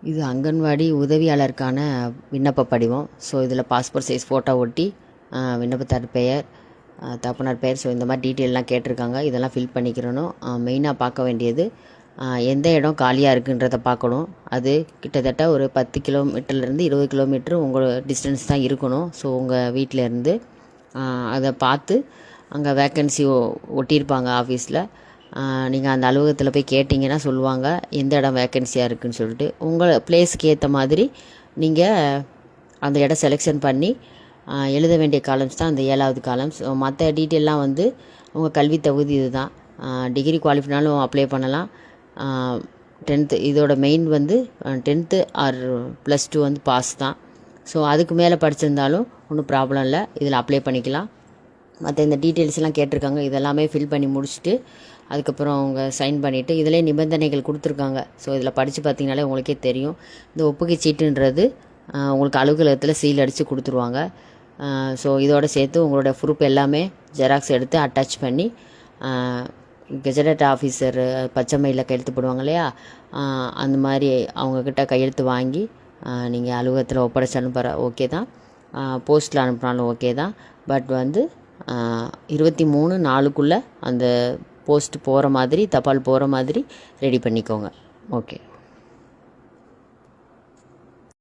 இது அங்கன்வாடி உதவியாளருக்கான விண்ணப்ப படிவம். ஸோ இதில் பாஸ்போர்ட் சைஸ் ஃபோட்டோ ஒட்டி விண்ணப்பத்தார் பெயர், தகப்பனார் பெயர், ஸோ இந்த மாதிரி டீட்டெயிலெலாம் கேட்டிருக்காங்க. இதெல்லாம் ஃபில் பண்ணிக்கிறணும். மெயினாக பார்க்க வேண்டியது எந்த இடம் காலியாக இருக்குன்றதை பார்க்கணும். அது கிட்டத்தட்ட ஒரு 10 கிலோமீட்டர்லேருந்து 20 கிலோமீட்ரு உங்கள் டிஸ்டன்ஸ் தான் இருக்கணும். ஸோ உங்கள் வீட்டிலேருந்து அதை பார்த்து அங்கே வேக்கன்சி ஒட்டியிருப்பாங்க ஆஃபீஸில். நீங்கள் அந்த அலுவலகத்தில் போய் கேட்டிங்கன்னா சொல்லுவாங்க எந்த இடம் வேக்கன்சியாக இருக்குதுன்னு சொல்லிட்டு. உங்கள் ப்ளேஸுக்கு ஏற்ற மாதிரி நீங்கள் அந்த இடம் செலெக்ஷன் பண்ணி எழுத வேண்டிய காலம்ஸ் தான் அந்த 7வது காலம்ஸ். மற்ற டீட்டெயிலெலாம் வந்து உங்கள் கல்வி தகுதி இது தான். டிகிரி குவாலிஃபைனாலும் அப்ளை பண்ணலாம். 10th இதோட மெயின் வந்து 10th ஆர் +2 வந்து பாஸ் தான். ஸோ அதுக்கு மேலே படிச்சிருந்தாலும் ஒன்றும் ப்ராப்ளம் இல்லை, இதில் அப்ளை பண்ணிக்கலாம். மற்ற இந்த டீட்டெயில்ஸ்லாம் கேட்டிருக்காங்க. இதெல்லாமே ஃபில் பண்ணி முடிச்சுட்டு அதுக்கப்புறம் அவங்க சைன் பண்ணிவிட்டு இதிலே நிபந்தனைகள் கொடுத்துருக்காங்க. ஸோ இதில் படித்து பார்த்தீங்கனாலே உங்களுக்கே தெரியும். இந்த ஒப்புகை சீட்டுன்றது உங்களுக்கு அலுவலகத்தில் சீல் அடித்து கொடுத்துருவாங்க. ஸோ இதோடு சேர்த்து உங்களோட ப்ரூஃப் எல்லாமே ஜெராக்ஸ் எடுத்து அட்டாச் பண்ணி கெஜெட் ஆஃபீஸர் பச்சை மயிலில் கையெழுத்து போடுவாங்க இல்லையா, அந்த மாதிரி அவங்கக்கிட்ட கையெழுத்து வாங்கி நீங்கள் அலுவலகத்தில் ஒப்படைச்சு அனுப்புகிற ஓகே தான். போஸ்ட்டில் அனுப்புனாலும் ஓகே தான். பட் வந்து 23/4க்குள்ளே அந்த போஸ்ட் போகிற மாதிரி, தபால் போகிற மாதிரி ரெடி பண்ணிக்கோங்க. ஓகே.